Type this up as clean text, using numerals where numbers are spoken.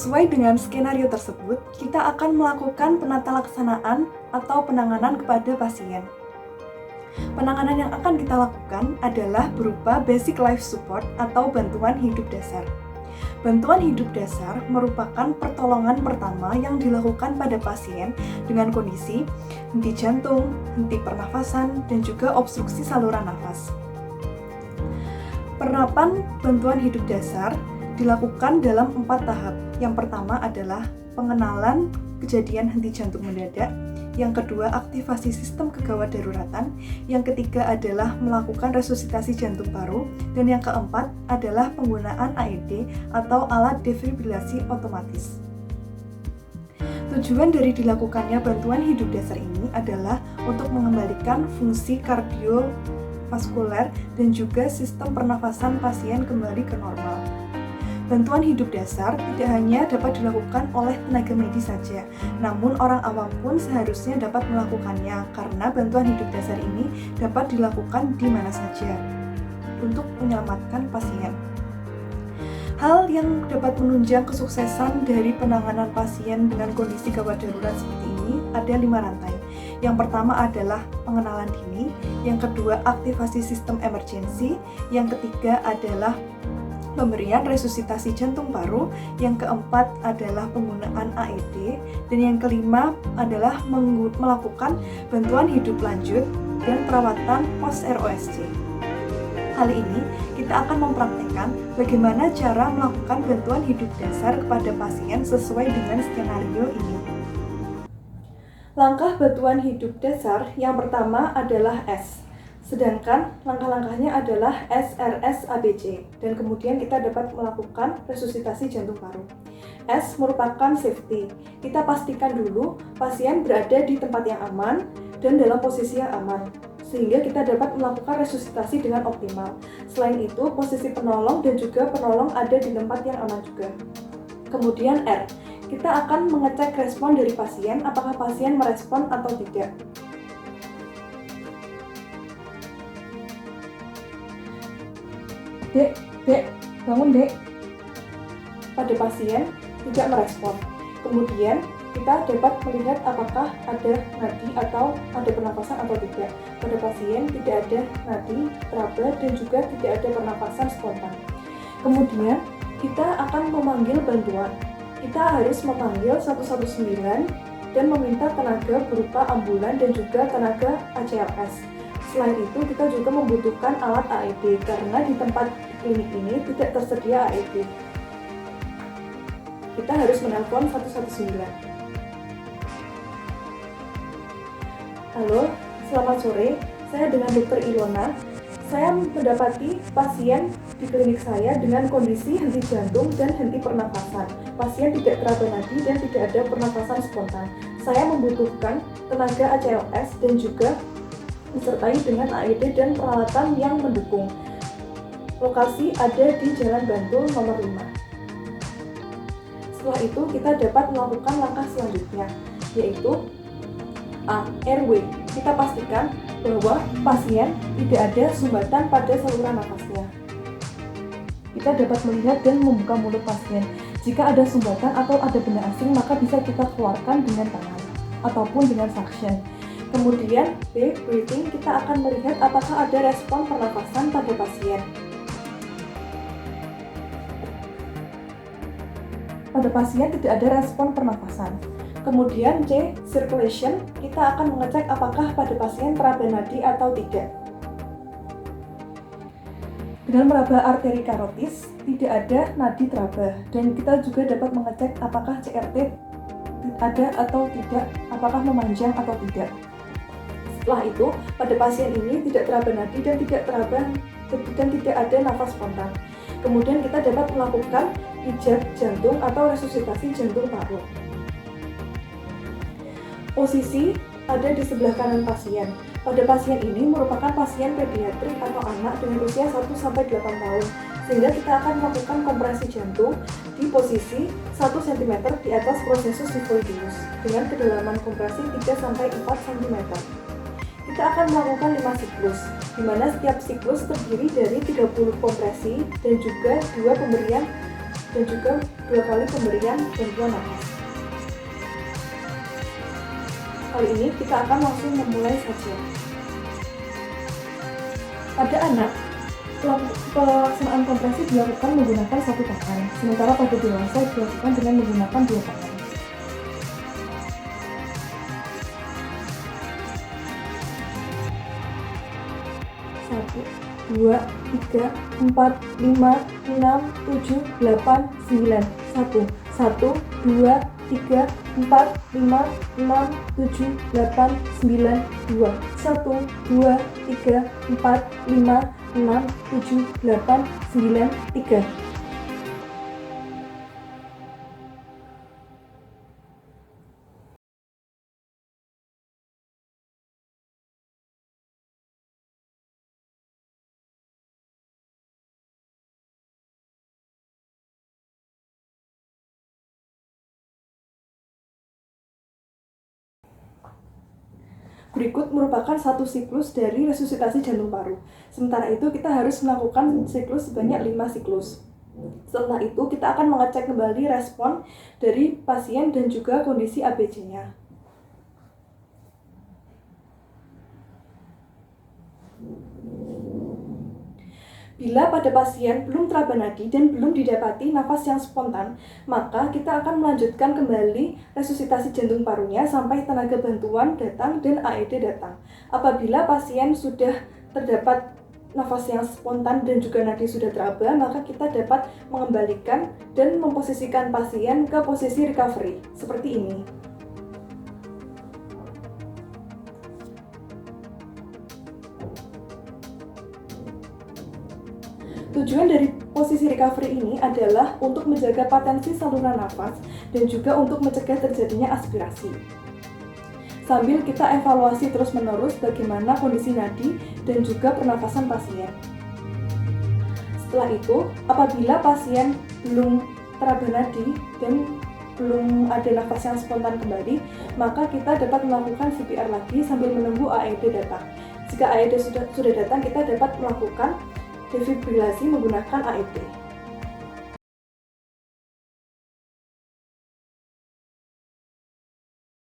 Sesuai dengan skenario tersebut, kita akan melakukan penata laksanaan atau penanganan kepada pasien. Penanganan yang akan kita lakukan adalah berupa basic life support atau bantuan hidup dasar. Bantuan hidup dasar merupakan pertolongan pertama yang dilakukan pada pasien dengan kondisi henti jantung, henti pernafasan, dan juga obstruksi saluran nafas. Penerapan bantuan hidup dasar dilakukan dalam 4 tahap. Yang pertama adalah pengenalan kejadian henti jantung mendadak, yang kedua aktivasi sistem kegawat daruratan, yang ketiga adalah melakukan resusitasi jantung paru, dan yang keempat adalah penggunaan AED atau alat defibrilasi otomatis. Tujuan dari dilakukannya bantuan hidup dasar ini adalah untuk mengembalikan fungsi kardiovaskuler dan juga sistem pernafasan pasien kembali ke normal. Bantuan hidup dasar tidak hanya dapat dilakukan oleh tenaga medis saja, namun orang awam pun seharusnya dapat melakukannya karena bantuan hidup dasar ini dapat dilakukan di mana saja untuk menyelamatkan pasien. Hal yang dapat menunjang kesuksesan dari penanganan pasien dengan kondisi gawat darurat seperti ini ada 5 rantai. Yang pertama adalah pengenalan dini, yang kedua aktivasi sistem emergensi, yang ketiga adalah pemberian resusitasi jantung paru, yang keempat adalah penggunaan AED, dan yang kelima adalah melakukan bantuan hidup lanjut dan perawatan post-ROSC. Kali ini kita akan mempraktekkan bagaimana cara melakukan bantuan hidup dasar kepada pasien sesuai dengan skenario ini. Langkah bantuan hidup dasar yang pertama adalah S. Sedangkan langkah-langkahnya adalah SRS-ABC, dan kemudian kita dapat melakukan resusitasi jantung paru. S merupakan safety. Kita pastikan dulu pasien berada di tempat yang aman dan dalam posisi yang aman, sehingga kita dapat melakukan resusitasi dengan optimal. Selain itu, posisi penolong dan juga penolong ada di tempat yang aman juga. Kemudian R, kita akan mengecek respon dari pasien, apakah pasien merespon atau tidak. Dek, bangun dek. Pada pasien tidak merespon. Kemudian kita dapat melihat apakah ada nadi atau ada pernapasan atau tidak. Pada pasien tidak ada nadi, teraba, dan juga tidak ada pernapasan spontan. Kemudian kita akan memanggil bantuan. Kita harus memanggil 119 dan meminta tenaga berupa ambulan dan juga tenaga ACLS. Selain itu, kita juga membutuhkan alat AED karena di tempat klinik ini tidak tersedia AED. Kita harus menelpon 119. Halo, selamat sore. Saya dengan Dr. Ilona. Saya mendapati pasien di klinik saya dengan kondisi henti jantung dan henti pernafasan. Pasien tidak teraba nadi dan tidak ada pernafasan spontan. Saya membutuhkan tenaga ACLS dan juga disertai dengan AED dan peralatan yang mendukung. Lokasi ada di Jalan Bantul nomor 5. Setelah itu kita dapat melakukan langkah selanjutnya, yaitu A. Airway. Kita pastikan bahwa pasien tidak ada sumbatan pada saluran nafasnya. Kita dapat melihat dan membuka mulut pasien. Jika ada sumbatan atau ada benda asing, maka bisa kita keluarkan dengan tangan ataupun dengan suction. Kemudian B. Breathing, kita akan melihat apakah ada respon pernafasan pada pasien. Pada pasien tidak ada respon pernafasan. Kemudian C. Circulation, kita akan mengecek apakah pada pasien teraba nadi atau tidak. Dengan meraba arteri karotis, tidak ada nadi teraba, dan kita juga dapat mengecek apakah CRT ada atau tidak, apakah memanjang atau tidak. Setelah itu, pada pasien ini tidak teraba nadi dan tidak ada nafas spontan. Kemudian kita dapat melakukan pijat jantung atau resusitasi jantung paru. Posisi ada di sebelah kanan pasien. Pada pasien ini merupakan pasien pediatrik atau anak dengan usia 1-8 tahun, sehingga kita akan melakukan kompresi jantung di posisi 1 cm di atas prosesus sifoideus dengan kedalaman kompresi 3-4 cm. Kita akan melakukan 5 siklus, di mana setiap siklus terdiri dari 30 kompresi dan juga 2 pemberian dan juga 2 kali pemberian bantuan nafas. Kali ini kita akan langsung memulai saja. Pada anak, pelaksanaan kompresi dilakukan menggunakan 1 tangan, sementara pada dewasa dilakukan dengan menggunakan 2 tangan. 1, 2, 3, 4, 5, 6, 7, 8, 9. 1, 1, 2, 3, 4, 5, 6, 7, 8, 9, 2. 1, 2, 3, 4, 5, 6, 7, 8, 9, 3. Berikut merupakan satu siklus dari resusitasi jantung paru. Sementara itu kita harus melakukan siklus sebanyak 5 siklus. Setelah itu kita akan mengecek kembali respon dari pasien dan juga kondisi ABC-nya. Bila pada pasien belum teraba nadi dan belum didapati nafas yang spontan, maka kita akan melanjutkan kembali resusitasi jantung parunya sampai tenaga bantuan datang dan AED datang. Apabila pasien sudah terdapat nafas yang spontan dan juga nadi sudah teraba, maka kita dapat mengembalikan dan memposisikan pasien ke posisi recovery, seperti ini. Tujuan dari posisi recovery ini adalah untuk menjaga patensi saluran nafas dan juga untuk mencegah terjadinya aspirasi. Sambil kita evaluasi terus-menerus bagaimana kondisi nadi dan juga pernafasan pasien. Setelah itu, apabila pasien belum teraba nadi dan belum ada nafas yang spontan kembali, maka kita dapat melakukan CPR lagi sambil menunggu AED datang. Jika AED sudah datang, kita dapat melakukan defibrilasi menggunakan AED.